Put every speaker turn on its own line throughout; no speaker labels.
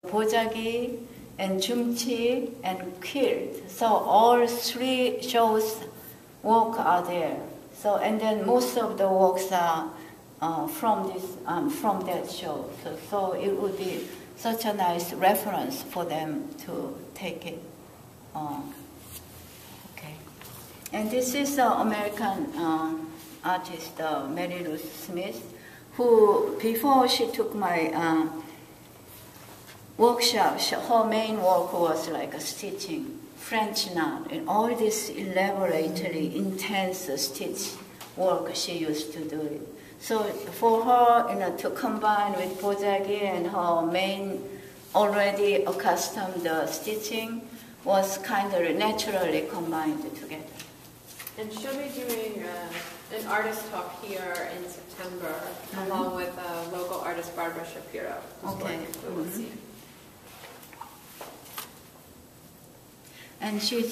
보자기 and Chunghie and quilt. So all three shows work are there. So and then most of the works are from that show. So it would be such a nice reference for them to take it. Okay. And this is the American artist Mary Ruth Smith, who before she took my workshop, her main work was like a stitching, French knot, and all this elaborately intense stitch work she used to do it. So for her, to combine with 보자기 and her main already accustomed stitching was kind of naturally combined together.
And she'll be doing an artist talk here in September, along with local artist Barbara Shapiro.
Okay.
We'll see.
And she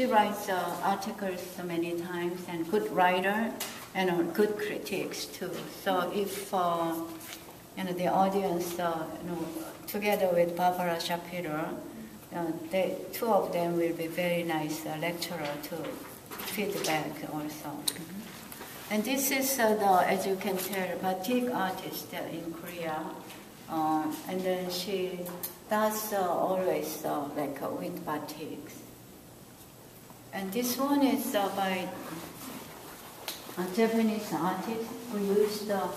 writes articles many times, and good writer, and good critiques too. So if the audience, together with Barbara Shapiro, two of them will be very nice lecturer to feedback also. And this is as you can tell, batik artist in Korea, and then she does always like with batiks. And this one is by a Japanese artist who used the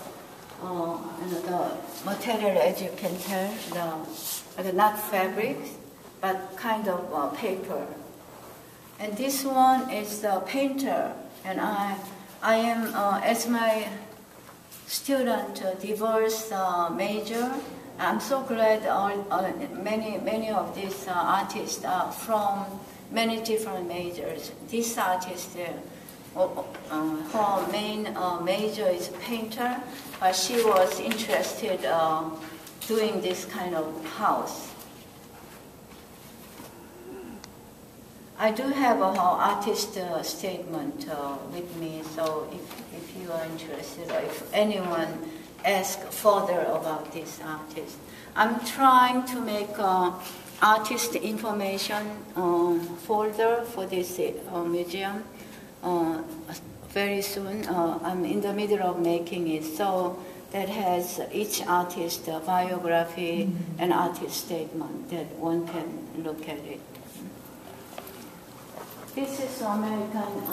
material, as you can tell, not fabrics, but kind of paper. And this one is the painter, and I am, as my student diverse major, I'm so glad many of these artists are from many different majors. This artist, her main major is painter, but she was interested doing this kind of house. I do have her artist statement with me, so if you are interested, or if anyone asks further about this artist. I'm trying to make artist information folder for this museum very soon. I'm in the middle of making it, so that has each artist biography and artist statement that one can look at it. This is American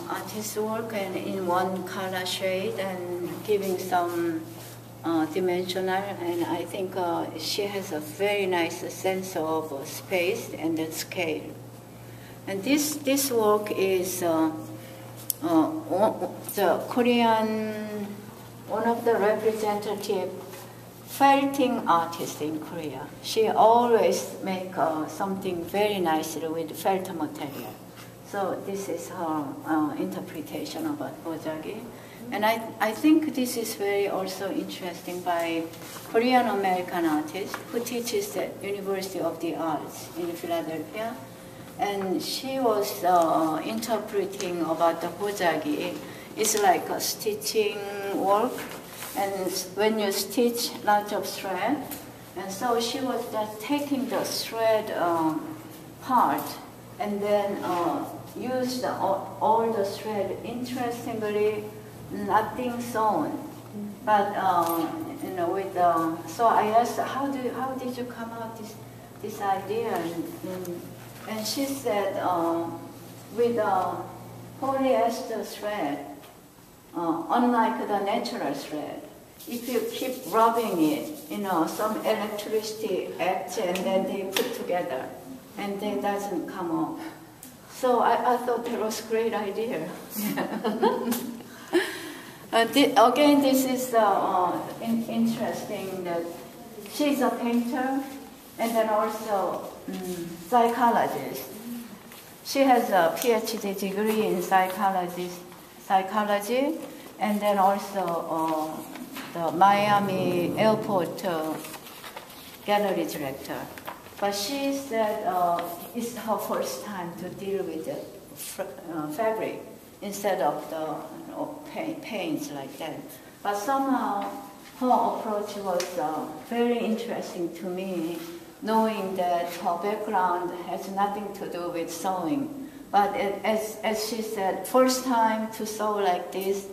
artist work, and in one color shade and giving some dimensional, and I think she has a very nice sense of space and the scale. And this work is the Korean, one of the representative felting artists in Korea. She always make something very nicely with felt material. So this is her interpretation about 보자기. And I think this is very also interesting by Korean American artist who teaches at University of the Arts in Philadelphia. And she was interpreting about the 보자기. It's like a stitching work. And when you stitch lots of thread, and so she was just taking the thread part and then used all the thread. Interestingly, nothing sewn, but with so I asked, how did you come out this idea? And she said, with polyester thread, unlike the natural thread, if you keep rubbing it, some electricity acts and then they put together and it doesn't come off. So I thought that was a great idea. Again, this is interesting that she's a painter and then also psychologist. She has a PhD degree in psychology, and then also the Miami Airport gallery director. But she said it's her first time to deal with the fabric instead of the paints like that. But somehow her approach was very interesting to me, knowing that her background has nothing to do with sewing. But as she said, first time to sew like this,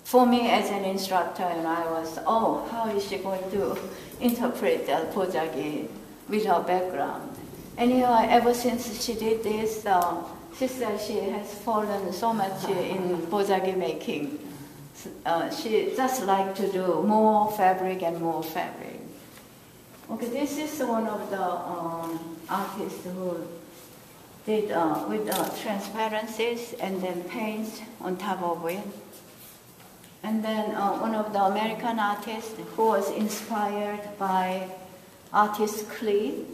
for me as an instructor, and I was, oh, how is she going to interpret 보자기 with her background? Anyhow, ever since she did this, she said she has fallen so much in 보자기 making. She just like to do more fabric and more fabric. Okay, this is one of the artists who did with transparencies and then paints on top of it. And then one of the American artists who was inspired by artist Lee,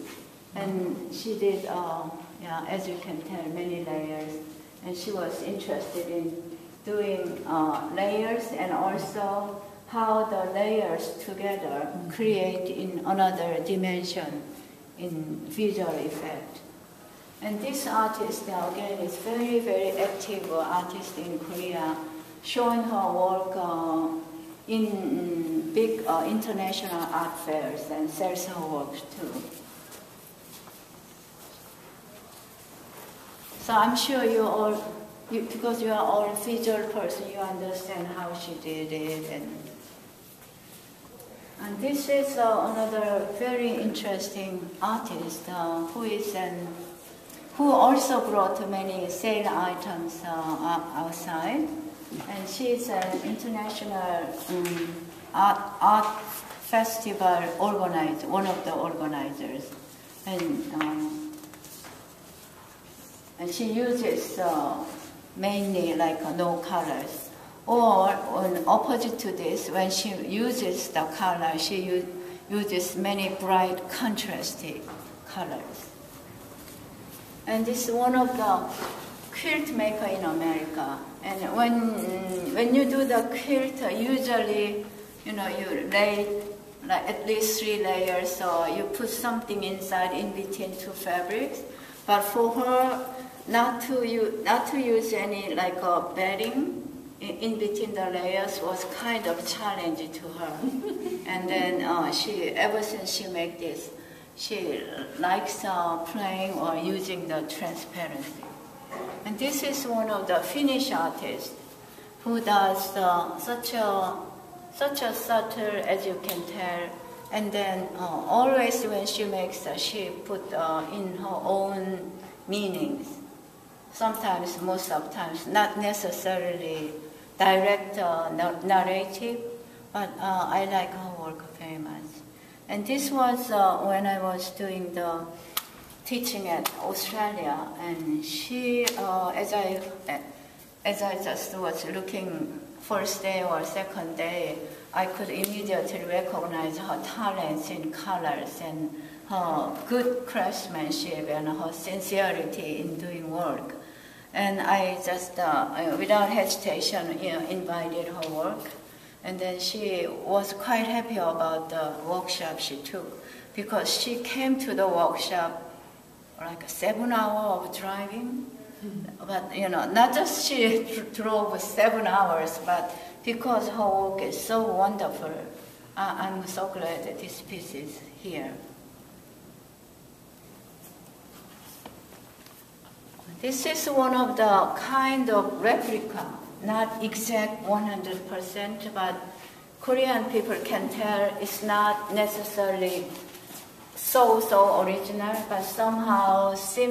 and she did, yeah, as you can tell, many layers. And she was interested in doing layers and also how the layers together create in another dimension in visual effect. And this artist, again, is very, very active artist in Korea, showing her work in big international art fairs and sells her work too. So I'm sure you all, because you are all visual person, you understand how she did it. And this is another very interesting artist who also brought many sale items outside. And she is an international art festival organizer, one of the organizers. And she uses mainly like no colors. Or on opposite to this, when she uses the color, she uses many bright contrasting colors. And this is one of the quilt maker in America. And when you do the quilt, usually, you know, you lay like at least 3 layers, so you put something inside in between 2 fabrics. But for her, not to use any like bedding in between the layers was kind of challenging to her. And then ever since she made this, she likes playing or using the transparency. And this is one of the Finnish artists who does such a subtle, as you can tell. And then always when she makes, she put in her own meanings. Sometimes, most of the times, not necessarily direct narrative, but I like her work very much. And this was when I was doing the teaching at Australia, and she, as I just was looking first day or second day, I could immediately recognize her talents in colors and her good craftsmanship and her sincerity in doing work. And I just, without hesitation, invited her work. And then she was quite happy about the workshop she took, because she came to the workshop like 7 hours of driving. But, not just she drove 7 hours, but because her work is so wonderful, I'm so glad that this piece is here. This is one of the kind of replica, not exact 100%, but Korean people can tell it's not necessarily so original, but somehow seems